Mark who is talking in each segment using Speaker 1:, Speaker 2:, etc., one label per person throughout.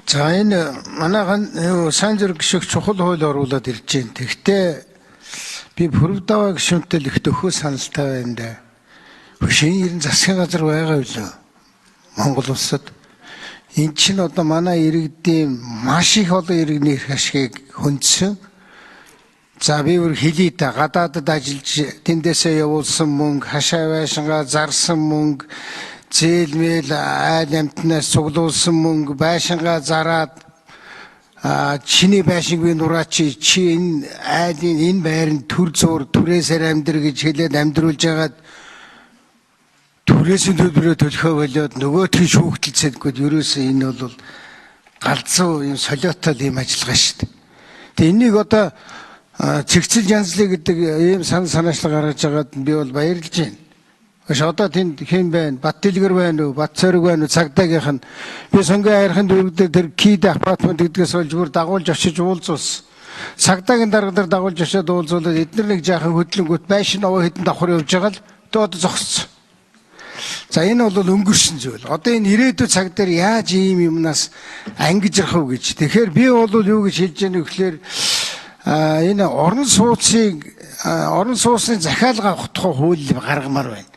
Speaker 1: За энэ манайхан сайн зэрэг шиг чухал хууль оруулаад ирж байна. Тэгвэл би Пүрэвдава гишүүнтэй л их төхөө саналтай байна да. Хөшийн ерэн засгийн газар байгаа билүү? Монгол улсад. Энд чинь одоо манай иргэдийн маш их олон иргэний эрх ашгийг хөндсөн. За би өөр хэлий та гадаадд ажиллаж тэндээсээ явуулсан мөнгө, хашаа байшингаа зарсан мөнгө, зээлмэл айл амтнаас цуглуулсан мөнгө, байшингаа зараад чиний байшинг би нураачи чи энэ айлын энэ байранд төр зур түрээсээр амьдр гэж хэлээд амьдруулж агаад түрээсийн төлбөрөө төлөхөө болоод нөгөөтгий шүүхтэлцэдгүүд ерөөсөө энэ бол галзуу юм солиотой юм ажиллагаа шүү дээ. Тэгээ энийг одоо цэгцэл янзлыг гэдэг ийм санаачлал гаргаж байгаад би бол баярлж байна. Ш одоо тэнд хэн байна? Бат Дэлгэр байна уу? Бат Цориг байна уу? Цагдаагийнх нь би сонгон хайрхын дүүргдэр тэр кид апартмент гэдгээс бол зүгээр дагуулж очиж уулзуулсан. Цагдаагийн дарга дээр дагуулж очиод уулзуулаад эдгээр нэг жаахан хөдөлгөөнгөт байшин овоо хэдэн давхар явж байгаа л одоо зогссон. За энэ бол өнгөрсөн зүйл. Одоо энэ ирээдүйн цаг дээр яаж ийм юмнаас ангиж явах вэ гэж. Тэгэхээр би бол юу гэж хэлж яах вэ гэхээр энэ орон сууцны захиалга авах тухай хууль гаргамаар байна.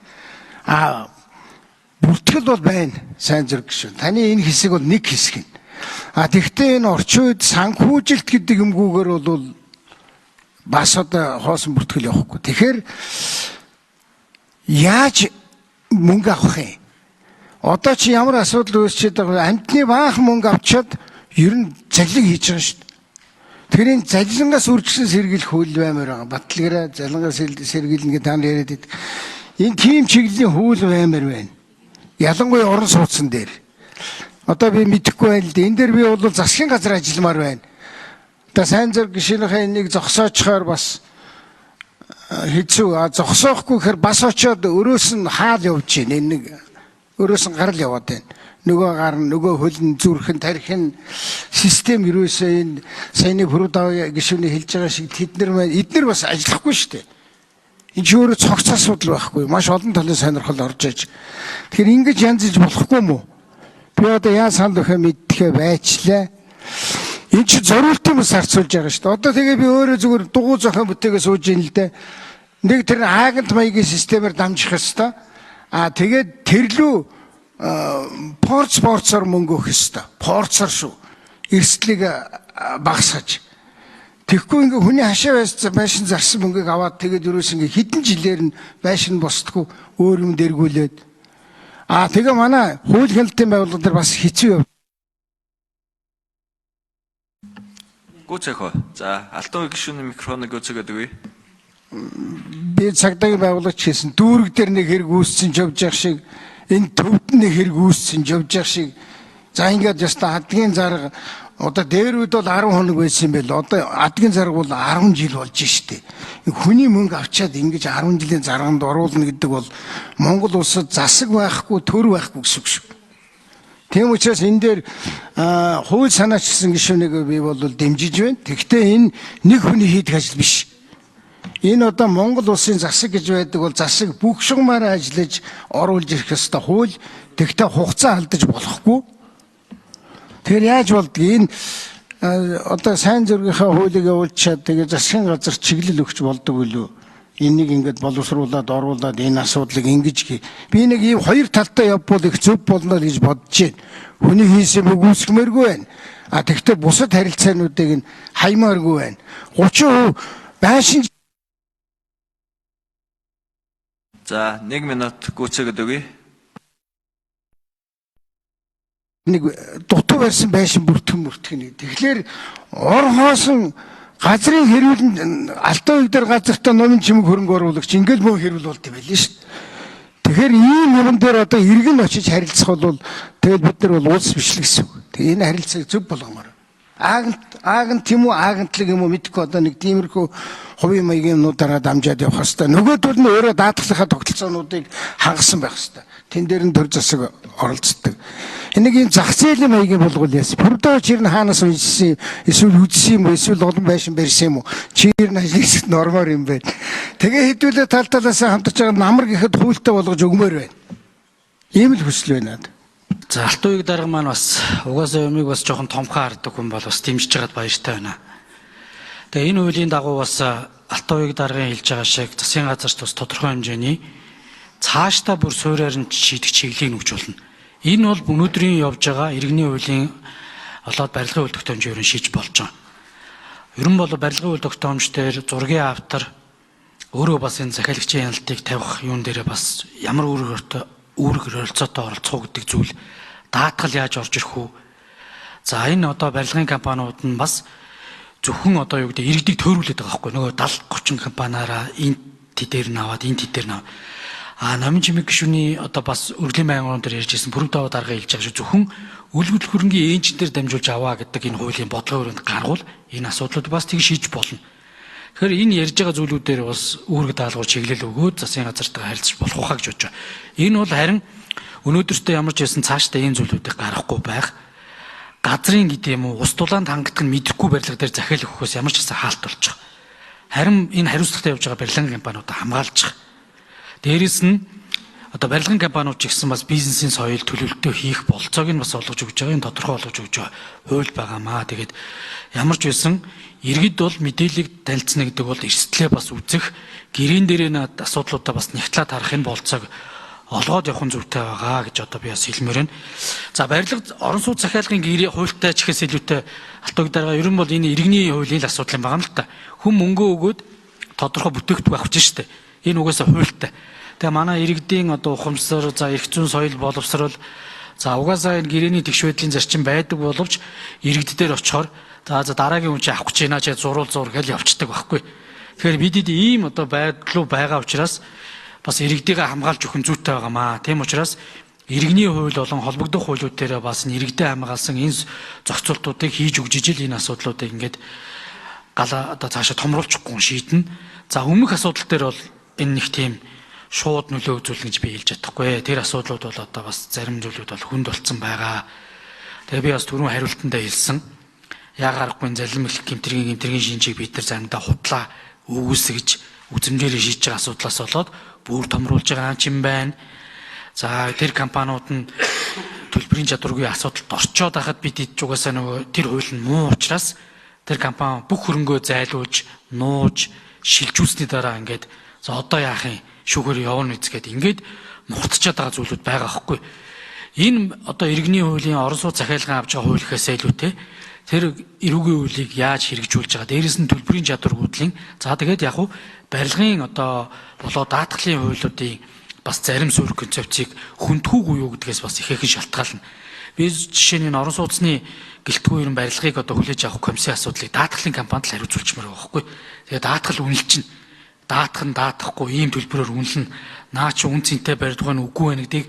Speaker 1: Бүртгэл бол байна сайн зэрэг гişүн. Таны энэ хэсэг бол нэг хэсэг нь. Тэгвэл энэ орчин үед санхүүжилт гэдэг юмгүйгээр бол бас одоо хоосон бүртгэл явахгүй. Тэгэхээр яаж мөнгө авах юм? Одоо чи ямар асуудал үүсчихэд байгаа амтны баахан мөнгө авчиад ер нь заллиг хийж байгаа шүү дээ. Тэгэхээр энэ заллингаас үржсэн сэргийлэх хууль баймаар байгаа. Батлагаараа заллингаас сэргийлнэ гэж та нар яриад байдаг. Энэ тийм чиглэлийн хууль баймаар байна. Ялангуяа орон сууцсан дээр. Одоо би мэдэхгүй байна л дээ. Энэ дээр би бол засгийн газар ажилламаар байна. Одоо сайн зэрэг гишүүнийхээ энийг зогсоочхоор бас хэцүү. Зогсоохгүй гэхээр бас очиод өрөөс нь хаал явж байна. Энэ нэг өрөөс нь гарал яваад байна. Нөгөө гар нөгөө хөлн зүрхэн тархин систем ерөөсөө энэ саяны Пүрэвдава гишүүний хэлж байгаа шиг эднэр бас ажиллахгүй шүү дээ. Энэ ч өөрөө цогц асуудал байхгүй. Маш олон талын сонирхол орж иж. Тэгэхээр ингэж янзлж болохгүй мүү? Би одоо яа санд өхөө мэддэхэ байчлаа. Энэ ч зориултын бас харьцуулж байгаа шүү дээ. Одоо тэгээ би өөрөө зүгээр дугуй зохион бүтээгээ сууж ийн л дээ. Нэг тэр агент маягийн системээр дамжих ёстой. Тэгээд тэрлүү порцоор мөнгө өгөх ёстой. Порцоор шүү. Эрсдлийг багасгаж. Тэгэхгүй ингээ хүний хашаа байшин зарсан мөнгөийг аваад тэгээд ерөөс ингээ хэдэн жилээр нь байшин босдгүй өөр юм дэргүүлээд. Тэгээ манай хууль хяналтын байгууллага дээр бас хэцүү яв.
Speaker 2: Гүцэхөө. За алтан гишүүний микрофоныг гүцээгээд өгье.
Speaker 1: Би цагдаагийн байгууллагч хийсэн дүүрэг дээр нэг хэрэг үүссэн явж явах шиг энэ төвд нэг хэрэг үүссэн явж явах шиг за ингээд яста адгийн зарга одоо дээр үед бол 10 хоног байсан юм байл. Одоо адгийн зарга бол 10 жил болж штэ. Хүний мөнгө авчаад ингэж 10 жилийн зарганд оруулна гэдэг бол Монгол улсад засаг байхгүй, төр байхгүй гэсэн үг шүү. Тийм учраас энэ дээр хууль санаачсан гишүүнийг би бол дэмжиж байна. Тэгвэл энэ нэг хүний хийдэг ажил биш. Энэ одоо Монгол улсын засаг гэж байдаг бол засаг бүх шугамаараа ажиллаж оруулж ирэх ёстой хууль. Тэгвэл хугацаа алдаж болохгүй. Тэгэхээр яаж болдгийг энэ одоо сайн зургийнхаа хуулийг явуулчаад тэгээ засгийн газар чиглэл өгч болдог билүү? Энийг ингээд боловсруулад оруулаад энэ асуудлыг ингэж би нэг ийм хоёр талтай явбал их зөв болно гэж бодож байна. Хүний хийсэн үг үүсгэмээргүй байна. Тэгвэл бусад харилцаануудыг нь хаймааргүй байна. 30% байшин.
Speaker 2: За 1 минут гүцээгээд өгье.
Speaker 1: Нэг дутуу барьсан байшин бүртгэн. Тэгэхээр ор хоосон газрын хэрүүлэнд алтан уг дээр газартаа номын чимэг хөрөнгө оруулагч ингээл мөн хэрүүл болд юм байл шүү. Тэгэхээр ийм юм дээр одоо иргэн очиж харилцах бол тэгэл бид нар бол улс биш л гэсэн үг. Тэгээ энэ харилцааг зөв болгомоор. Агент тийм үү агентлаг юм уу мэдхгүй одоо нэг тиймэрхүү хувийн маягийн юмнуудаараа дамжаад явах хэвээр. Нөгөөдөл нь өөрөө даатгалынхаа тогтолцоонуудыг хангасан байх хэвээр. Тэн дээр нь төр засаг оролцдог. Энийг ийм зах зээлийн маягийн болгол яасан. Пүрэвдава чи хаанаас уншсан эсвэл үзсэн юм эсвэл олон байшин барьсан юм уу? Чи ажлын нормоор юм байна. Тэгээ хэдүүлээ тал талаас хамтарч байгаа намар гэхэд хуультай болгож өгмөр байна. Ийм л хүсэл байна.
Speaker 3: За Алтан уяг дарга маань бас угаасаа юмыг бас жоохон томхоо хардаг хүн бол бас дэмжиж байгаад баяртай байна. Тэгээ энэ хуулийн дагуу бас Алтан уяг даргын хэлж байгаа шиг засгийн газарт бас тодорхой хэмжээний цаашдаа бүр суурьаар нь шийдэх чиглэлийг өгч болно. Энэ бол өнөөдрийн явж байгаа иргэний хуулийн олоод барилгын үйл тогтоомжийг ерөн шийдэж болж байгаа. Ерөн бол барилгын үйл тогтоомж дээр зургийн автор өөрөө бас энэ захиалагчийн хяналтыг тавих юун дээр бас ямар үүрэг оролцоотой оролцох гэдэг зүйл даатгал яаж орж ирэх үү? За энэ одоо барилгын компаниуд нь бас зөвхөн одоо юу гэдэг иргэдийг төөрүүлээд байгаа байхгүй нөгөө 70 30 компаниараа энэ тэдээр наваад энэ тэдээр нав. Намын чимэг гишүүний одоо бас өргөлийн байнгын дээр ярьжсэн пүрэв даваа дарга хэлж байгаа шүү зөвхөн үлгэл хөрөнгийн энжинээр дамжуулж аваа гэдэг энэ хуулийн бодлогын өрөөнд гаргуул энэ асуудлууд бас тийг шийдэж болно. Тэгэхээр энэ ярьж байгаа зүйлүүдээр бас үүрэг даалгавар чиглэл өгөөд засгийн газартаа харилцаж болох ухаа гэж бодож байгаа. Энэ бол харин өнөөдөртөө ямар ч байсан цаашдаа энэ зүйлүүдийг гаргахгүй байх. Газрын гэдэг юм уу ус дулаанд хангадаг нь мэдэхгүй барилга дээр захиал өгөхөөс ямар ч гэсэн хаалт болж байгаа. Харин энэ хариуцлагатай явж байгаа барилгын компаниудаа хамгаалж байгаа. Дээрээс нь одоо барилгын компаниуд ч гэсэн бас бизнесийн соёл төлөвлөлтөө хийх болцоог нь бас олгож өгч байгаа. Энэ тодорхой олгож өгч байгаа хууль байгаамаа. Тэгээд ямар ч байсан иргэд бол мэдээллийг танилцна гэдэг бол эрсдлээ бас үзэх гэрийн дээрээ асуудлуудаа бас нягтлаад харах энэ болцоог олгоод явах нь зүйтэй байгаа гэж одоо би бас хэлмээр байна. За барилга орон сууц захиалгын гэрээ хуультай ч ихээс илүүтэй Алтан уяг дарга ерөн бол энэ иргэний хуулийн л асуудал юм байгаа юм л та. Хүн мөнгөө өгөөд тодорхой бүтээгдэхүүн авч штэ. Энэ угаасаа хуультай. Тэгээ манай иргэдийн одоо ухамсар, за эрх зүйн соёл боловсрол, за угаасаа энэ гэрэний тэгш байдлын зарчим байдаг боловч иргэд дээр очихоор за дараагийн хүн чи авах гэж байна ч зуруул зур гэж явцдаг байхгүй. Тэгэхээр бидэд ийм одоо байдлуу байгаа учраас бас иргэдийгээ хамгаалж өгөх нь зүйтэй байгаамаа. Тийм учраас иргэний хууль болон холбогдох хуулиуд дээр бас иргэдэд хамгаалсан энэ зохицуултуудыг хийж өгж ижил энэ асуудлуудыг ингээд гала одоо цаашаа томруулчихгүй шийднэ. За өмнөх асуудал дээр бол энэ нэг тийм шууд нөлөө үзүүлнэ гэж би хэлж чадахгүй. Тэр асуудлууд бол одоо бас зарим зүйлүүд бол хүнд болцсон байгаа. Тэгээ би бас түрүүн хариултандаа хэлсэн. Яагарахгүй залим их гэмтрийн шинжийг бид нар заримдаа худлаа өгөөсгөж үзэмжээр шийдэж байгаа асуудлаас болоод бүр томруулж байгаа юм байна. За тэр компаниуд нь төлбөрийн чадваргүй асуудалд орчоод байхад бид угаасаа нөгөө тэр хууль нь муу учраас тэр компани бүх хөрөнгөө зайлуулж, нууж, шилжүүлсний дараа ингээд за одоо яах юм шүүхээр явна үзгээд ингээд мухтчихад байгаа зүйлүүд байгаа байхгүй. Энэ одоо иргэний хуулийн орон сууц захиалгын авч байгаа хууль ихээс илүүтэй тэр эрүүгийн хуулийг яаж хэрэгжүүлж байгаа. Дээрээс нь төлбөрийн чадваргүйдлийн за тэгээд яг уу барилгын одоо болоо даатгалын хуулиудын бас зарим суурь концепцийг хүндхүүгүй юу гэдгээс бас ихээхэн шалтгаална. Би жишээ нь орон сууцны гэлтгүй ерөн барилгыг одоо хүлээж авах комиссийн асуудлыг даатгалын компанид л хариуцуулчмаар байгаа байхгүй. Тэгээд даатгал үнэлчин даатах нь даатахгүй ийм төлбөрөөр үнэлнэ. Наа чи үн цэнтэй барилга нь үгүй байна гэдгийг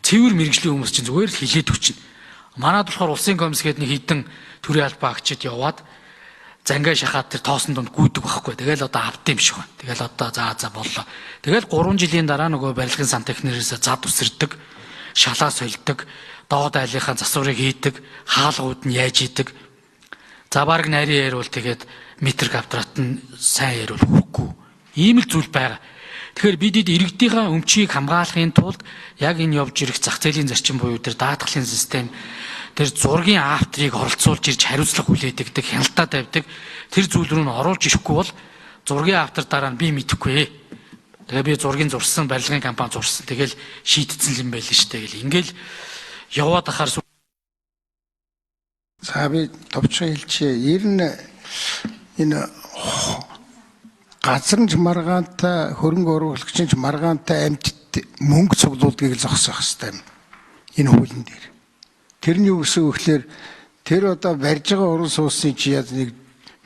Speaker 3: цэвэр мэрэгжлийн хүмүүс чинь зүгээр л хэлээд өгчнө. Манайд болохоор улсын комисс гээд нэг хідэн төрийн албаа агчид яваад зангаа шахаад тэр тоосон донд гүйдэг байхгүй. Тэгэл одоо авд юм шиг байна. Тэгэл одоо за боллоо. Тэгэл 3 жилийн дараа нөгөө барилгын сантехникээс зад үсэрдэг, шалаа сольдог, доод айлынхаа засварыг хийдэг, хаалгууд нь яаж идэг. За баг нарийн яривал тэгээд метр квадрат нь сайн яривал хүрхгүй. Ийм л зүйл байгаа. Тэгэхээр бидэд иргэдийнхээ өмчийг хамгаалахын тулд яг энэ явж ирэх зах зээлийн зарчим буюу тэр даатгалын систем тэр зургийн авторыг оролцуулж ирж хариуцлага хүлээдэг, хяналтаа тавьдаг тэр зүйл рүү нь оруулж ирэхгүй бол зургийн автор дараа нь би мэдэхгүй. Тэгээ би зургийн зурсан, барилгын компани зурсан. Тэгэл шийдтсэн юм байл шүү дээ гэл. Ингээл яваад ахаар
Speaker 1: за би товчхон хэлчихье. Ер нь энэ газар маргаантай хөрөнгө оруулагчийн маргаантай амьтд мөнгө цуглуулдгийг зогсоох хэрэгтэй юм. Энэ хуулийн дээр. Тэрний юу гэсэн үг гэхээр тэр одоо барьж байгаа орон сууцны чи яд нэг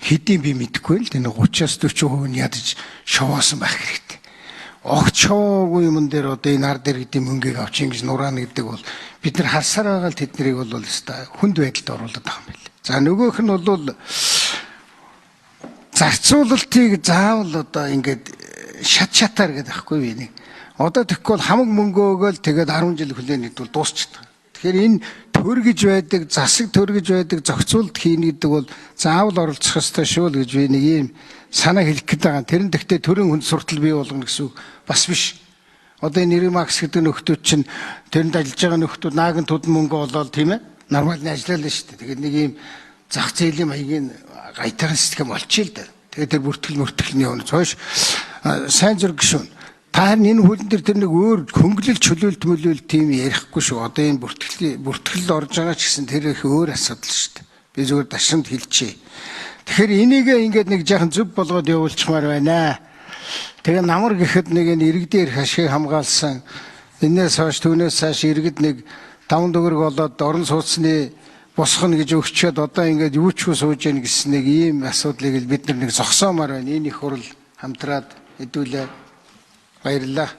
Speaker 1: хэдийн би мэдэхгүй л энэ 30-40% нь ядаж шовоосон байх хэрэгтэй. Огт шовоогүй юм дээр одоо энэ ард иргэдийн мөнгийг авчин гэж нураана гэдэг бол бид нар харсаар байгаа л тэднийг бол өстой хүнд байдалд оруулаад байгаа юм байна. За нөгөөх нь бол зарцуулалтыг заавал одоо ингээд шатаар гэдэг байхгүй би нэг. Одоо тэгэхгүй бол хамаг мөнгө өгөөл тэгээд 10 жил хүлээнэ гэдвэл дуусчихдаг. Тэгэхээр энэ төргөж байдаг, засаг төргөж байдаг, зохицуулт хийнэ гэдэг бол заавал оролцох ёстой шүү л гэж би нэг ийм санаа хэлэх гээд байгаа. Тэр нь тэгтээ төрийн хүнд суртал бий болгоно гэсэн үг бас биш. Одоо энэ Ирмакс гэдэг нөхдүүд чинь тэрэнд ажиллаж байгаа нөхдүүд нааган тудан мөнгө олоод тийм ээ. Нормал нь ажиллалаа шүү дээ. Тэгээд нэг ийм зах зээлийн маягийн гайтайхан систем болчихъя л да. Тэгээд тэр бүртгэл явна. Цоош сайн зураг гişүн. Та харин энэ хөлн дээр тэр нэг өөр хөнгөлөл чөлөөлт тийм ярихгүй шүү. Одоо энэ бүртгэл орж байгаа ч гэсэн тэр их өөр асуудал шүү дээ. Би зүгээр дашрамд хэлчихье. Тэгэхээр энийг ингээд нэг жаахан зөв болгоод явуулчихмаар байна. Тэгээ намар гэхэд нэг энэ иргэдийн эрх ашиг хамгаалсан энээс хойш түүнээс цааш иргэд нэг 5 төгрөг болоод орон сууцны босгоно гэж өгчөөд одоо ингээд юу ч сууж яах гэсэн нэг ийм асуудлыг л бид нэг зогсоомоор байна. Энэ их хурл хамтраад хэдүүлээ баярлалаа.